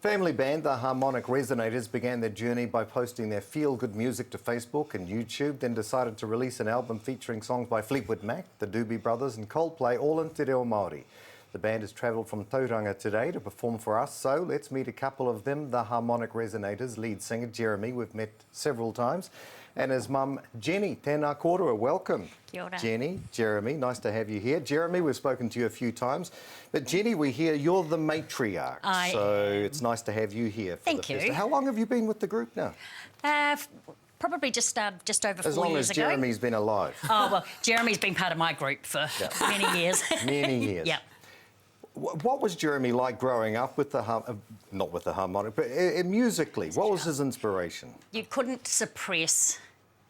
Family band, the Harmonic Resonators, began their journey by posting their feel-good music to Facebook and YouTube, then decided to release an album featuring songs by Fleetwood Mac, the Doobie Brothers and Coldplay, all in Te Reo Māori. The band has travelled from Tauranga today to perform for us, so let's meet a couple of them. The Harmonic Resonators lead singer Jeremy, we've met several times, and his mum Jenny. Tēnā kōrua, welcome. Kia ora. Jenny, Jeremy, nice to have you here. Jeremy, we've spoken to you a few times, but Jenny, we hear you're the matriarch, so it's nice to have you here. Thank you. How long have you been with the group now? Probably just over 4 years ago. As long as Jeremy's been alive. Oh, well, Jeremy's been part of my group for many years. Many years. Yeah. What was Jeremy like growing up with the not with the harmonic, but musically? What was his inspiration? You couldn't suppress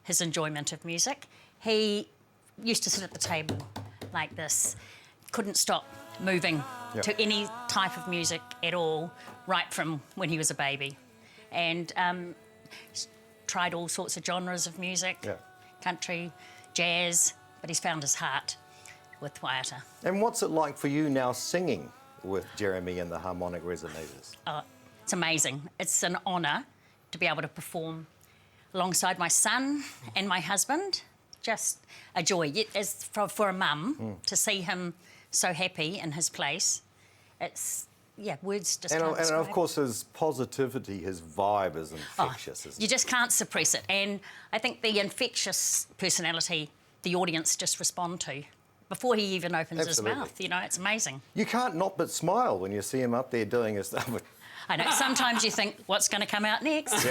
his enjoyment of music. He used to sit at the table like this, couldn't stop moving to any type of music at all, right from when he was a baby. And tried all sorts of genres of music, country, jazz, but he's found his heart with Waiata. And what's it like for you now singing with Jeremy and the Harmonic Resonators? It's amazing. It's an honour to be able to perform alongside my son and my husband. Just a joy. As for a mum, to see him so happy in his place, it's, words just can't describe. And of course his positivity, his vibe is infectious, isn't it? You just can't suppress it. And I think the infectious personality the audience just respond to before he even opens his mouth. You know, it's amazing. You can't not but smile when you see him up there doing his stuff. I know, sometimes you think, what's going to come out next?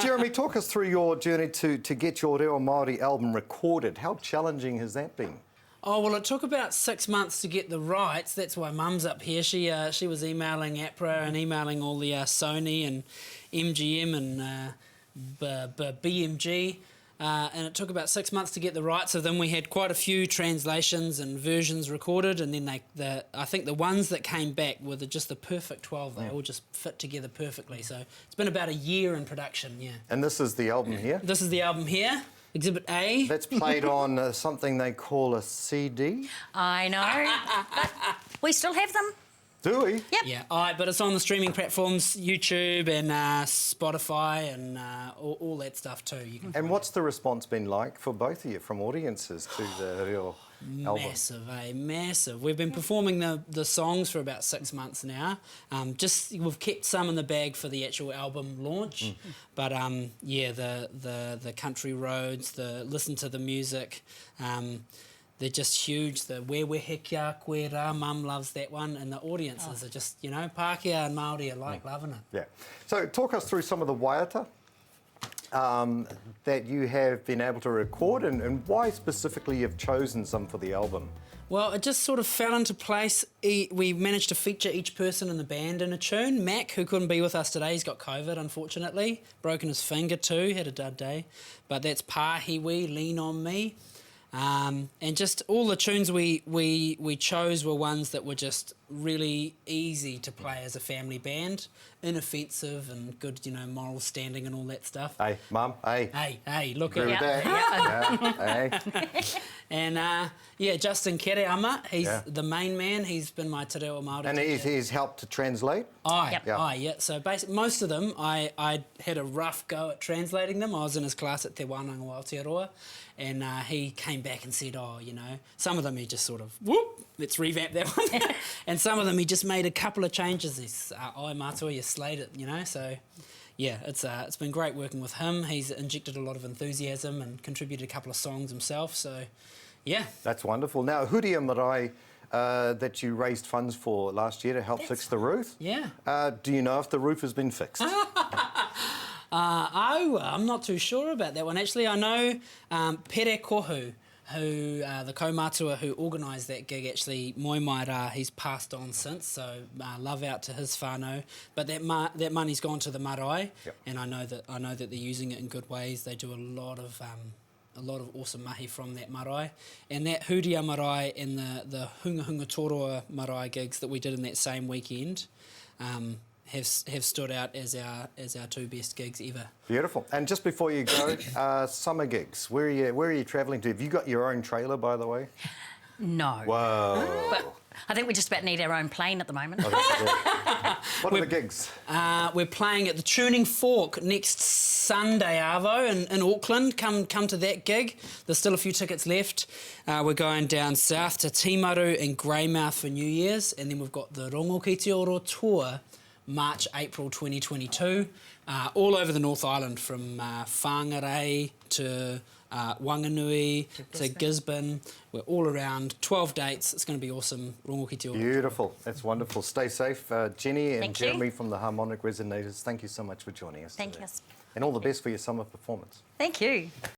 Jeremy, talk us through your journey to get your Reo Māori album recorded. How challenging has that been? Oh, well, it took about 6 months to get the rights. That's why Mum's up here. She was emailing APRA and emailing all the Sony and MGM and BMG. And it took about 6 months to get the rights of them. We had quite a few translations and versions recorded, and then I think the ones that came back were just the perfect 12. They all just fit together perfectly. So it's been about a year in production, And this is the album here? This is the album here, Exhibit A. That's played on something they call a CD? I know, but we still have them. Do we? Yep. Yeah, but it's on the streaming platforms, YouTube and Spotify and all that stuff too. And what's the response been like for both of you, from audiences to the Reo album? Massive, massive. We've been performing the songs for about 6 months now. We've kept some in the bag for the actual album launch. But the country roads, the listen to the music. They're just huge. The Where We Hekia, Koe Rā, Mum loves that one, and the audiences are just, Pākehā and Māori are loving it. Yeah. So talk us through some of the Waiata that you have been able to record and why specifically you've chosen some for the album. Well, it just sort of fell into place. We managed to feature each person in the band in a tune. Mac, who couldn't be with us today, he's got COVID, unfortunately. Broken his finger too, had a dud day. But that's Pāhiwi, Lean On Me. And just all the tunes we chose were ones that were just really easy to play as a family band, inoffensive and good, moral standing and all that stuff. Hey, Mum, hey. Hey, look at that. And Justin Kereama, he's the main man. He's been my Te Reo Māori. And he's helped to translate? So basically, most of them, I had a rough go at translating them. I was in his class at Te Wānanga o Aotearoa, and he came back and said, some of them he just sort of, let's revamp that one. And some of them he just made a couple of changes. He's, oi mātua, you slayed it, So, it's been great working with him. He's injected a lot of enthusiasm and contributed a couple of songs himself, so, That's wonderful. Now, Huria Marae, that you raised funds for last year to help fix the roof. Do you know if the roof has been fixed? I'm not too sure about that one. Actually, I know Pere Kohu, who the kaumātua who organised that gig, actually, moi mai rā, he's passed on since, so love out to his whānau. But that money's gone to the marae, and I know that they're using it in good ways. They do a lot of awesome mahi from that marae. And that Huria marae and the Hunga Hunga Toroa marae gigs that we did in that same weekend have stood out as our two best gigs ever. Beautiful. And just before you go, summer gigs. Where are you travelling to? Have you got your own trailer, by the way? No. Whoa. But I think we just about need our own plane at the moment. What are the gigs? We're playing at the Tuning Fork next Sunday, Arvo, in Auckland. Come to that gig. There's still a few tickets left. We're going down south to Timaru and Greymouth for New Year's, and then we've got the Rongokitioro tour, March, April 2022, all over the North Island, from Whangarei to Wanganui to Gisborne. We're all around, 12 dates. It's going to be awesome. Rongokitioro. Beautiful. That's wonderful. Stay safe. Jenny and Thank you. Jeremy from the Harmonic Resonators, thank you so much for joining us Thank today. you. And all the best for your summer performance. Thank you.